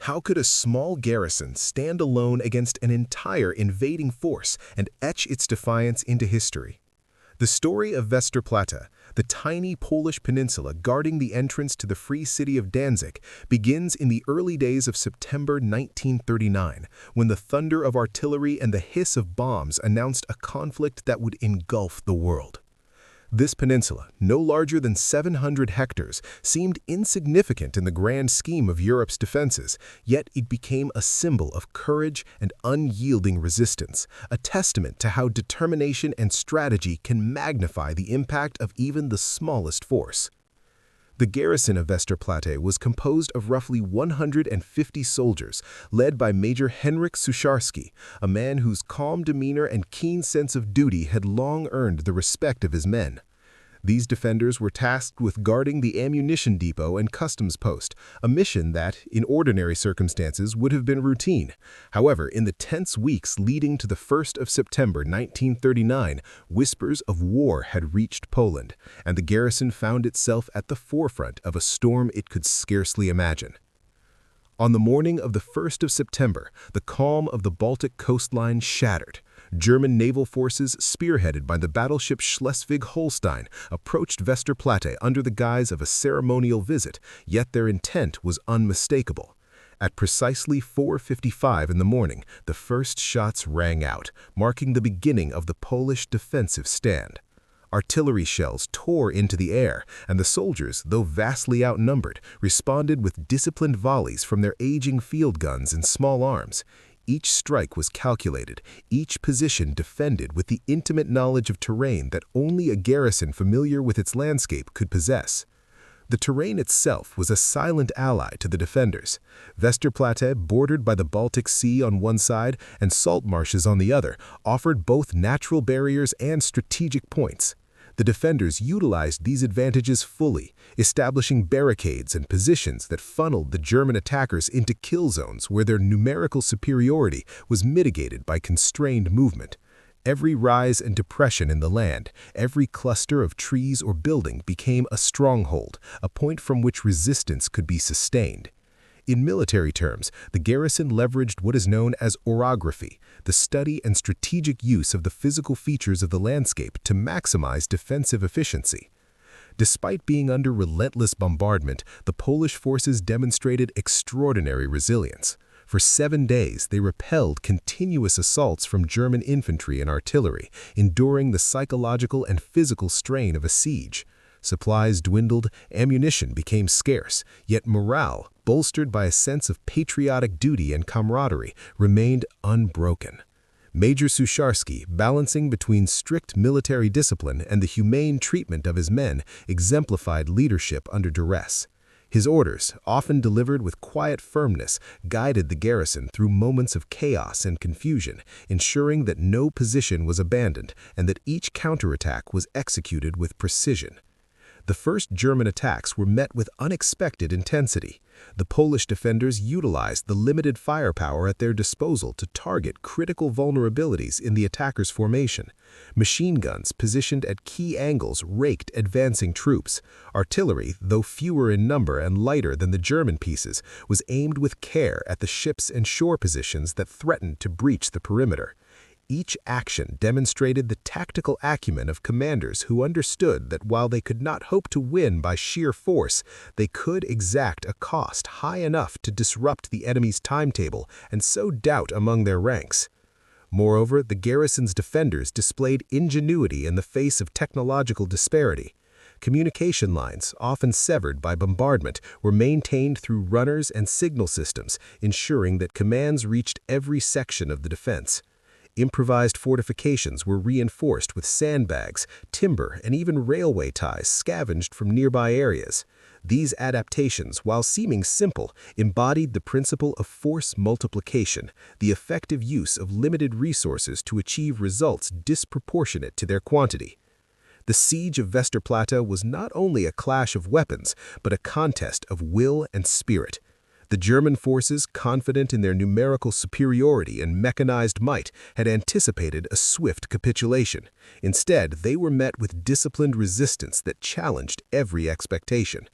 How could a small garrison stand alone against an entire invading force and etch its defiance into history? The story of Westerplatte, the tiny Polish peninsula guarding the entrance to the free city of Danzig, begins in the early days of September 1939, when the thunder of artillery and the hiss of bombs announced a conflict that would engulf the world. This peninsula, no larger than 700 hectares, seemed insignificant in the grand scheme of Europe's defenses, yet it became a symbol of courage and unyielding resistance, a testament to how determination and strategy can magnify the impact of even the smallest force. The garrison of Westerplatte was composed of roughly 150 soldiers, led by Major Henryk Sucharski, a man whose calm demeanor and keen sense of duty had long earned the respect of his men. These defenders were tasked with guarding the ammunition depot and customs post, a mission that, in ordinary circumstances, would have been routine. However, in the tense weeks leading to the 1st of September 1939, whispers of war had reached Poland, and the garrison found itself at the forefront of a storm it could scarcely imagine. On the morning of the 1st of September, the calm of the Baltic coastline shattered. German naval forces, spearheaded by the battleship Schleswig-Holstein, approached Westerplatte under the guise of a ceremonial visit, yet their intent was unmistakable. At precisely 4:55 in the morning, the first shots rang out, marking the beginning of the Polish defensive stand. Artillery shells tore into the air, and the soldiers, though vastly outnumbered, responded with disciplined volleys from their aging field guns and small arms. Each strike was calculated, each position defended with the intimate knowledge of terrain that only a garrison familiar with its landscape could possess. The terrain itself was a silent ally to the defenders. Westerplatte, bordered by the Baltic Sea on one side and salt marshes on the other, offered both natural barriers and strategic points. The defenders utilized these advantages fully, establishing barricades and positions that funneled the German attackers into kill zones where their numerical superiority was mitigated by constrained movement. Every rise and depression in the land, every cluster of trees or building became a stronghold, a point from which resistance could be sustained. In military terms, the garrison leveraged what is known as orography, the study and strategic use of the physical features of the landscape to maximize defensive efficiency. Despite being under relentless bombardment, the Polish forces demonstrated extraordinary resilience. For 7 days, they repelled continuous assaults from German infantry and artillery, enduring the psychological and physical strain of a siege. Supplies dwindled, ammunition became scarce, yet morale, bolstered by a sense of patriotic duty and camaraderie, remained unbroken. Major Sucharski, balancing between strict military discipline and the humane treatment of his men, exemplified leadership under duress. His orders, often delivered with quiet firmness, guided the garrison through moments of chaos and confusion, ensuring that no position was abandoned and that each counterattack was executed with precision. The first German attacks were met with unexpected intensity. The Polish defenders utilized the limited firepower at their disposal to target critical vulnerabilities in the attackers' formation. Machine guns positioned at key angles raked advancing troops. Artillery, though fewer in number and lighter than the German pieces, was aimed with care at the ships and shore positions that threatened to breach the perimeter. Each action demonstrated the tactical acumen of commanders who understood that while they could not hope to win by sheer force, they could exact a cost high enough to disrupt the enemy's timetable and sow doubt among their ranks. Moreover, the garrison's defenders displayed ingenuity in the face of technological disparity. Communication lines, often severed by bombardment, were maintained through runners and signal systems, ensuring that commands reached every section of the defense. Improvised fortifications were reinforced with sandbags, timber, and even railway ties scavenged from nearby areas. These adaptations, while seeming simple, embodied the principle of force multiplication, the effective use of limited resources to achieve results disproportionate to their quantity. The siege of Westerplatte was not only a clash of weapons, but a contest of will and spirit. The German forces, confident in their numerical superiority and mechanized might, had anticipated a swift capitulation. Instead, they were met with disciplined resistance that challenged every expectation.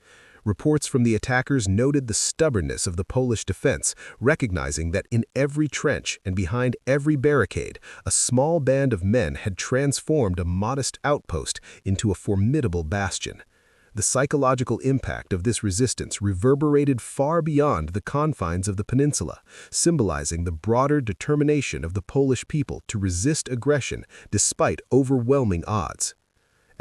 Reports from the attackers noted the stubbornness of the Polish defense, recognizing that in every trench and behind every barricade, a small band of men had transformed a modest outpost into a formidable bastion. The psychological impact of this resistance reverberated far beyond the confines of the peninsula, symbolizing the broader determination of the Polish people to resist aggression despite overwhelming odds.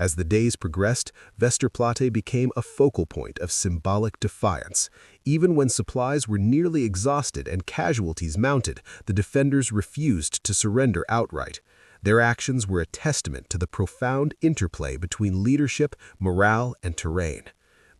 As the days progressed, Westerplatte became a focal point of symbolic defiance. Even when supplies were nearly exhausted and casualties mounted, the defenders refused to surrender outright. Their actions were a testament to the profound interplay between leadership, morale, and terrain.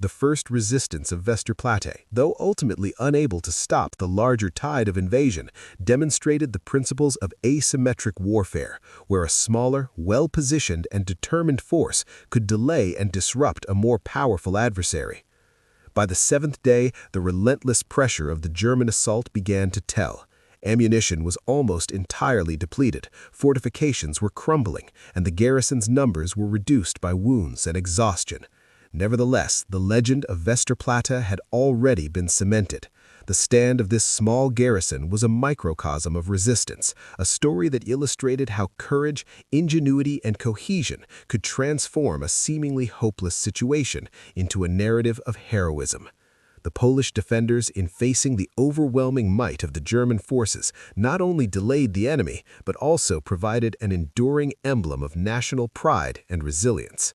The first resistance of Westerplatte, though ultimately unable to stop the larger tide of invasion, demonstrated the principles of asymmetric warfare, where a smaller, well-positioned, and determined force could delay and disrupt a more powerful adversary. By the seventh day, the relentless pressure of the German assault began to tell. Ammunition was almost entirely depleted, fortifications were crumbling, and the garrison's numbers were reduced by wounds and exhaustion. Nevertheless, the legend of Westerplatte had already been cemented. The stand of this small garrison was a microcosm of resistance, a story that illustrated how courage, ingenuity, and cohesion could transform a seemingly hopeless situation into a narrative of heroism. The Polish defenders, in facing the overwhelming might of the German forces, not only delayed the enemy, but also provided an enduring emblem of national pride and resilience.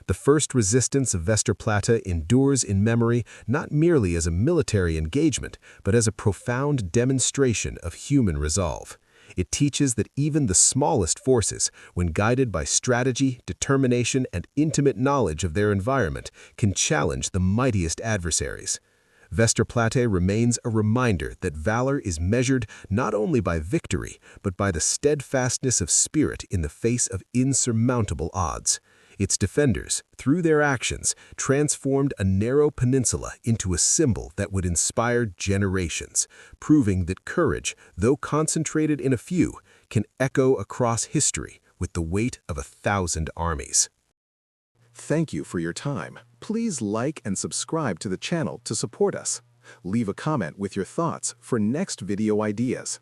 The first resistance of Westerplatte endures in memory not merely as a military engagement, but as a profound demonstration of human resolve. It teaches that even the smallest forces, when guided by strategy, determination, and intimate knowledge of their environment, can challenge the mightiest adversaries. Westerplatte remains a reminder that valor is measured not only by victory, but by the steadfastness of spirit in the face of insurmountable odds. Its defenders, through their actions, transformed a narrow peninsula into a symbol that would inspire generations, proving that courage, though concentrated in a few, can echo across history with the weight of 1,000 armies. Thank you for your time. Please like and subscribe to the channel to support us. Leave a comment with your thoughts for next video ideas.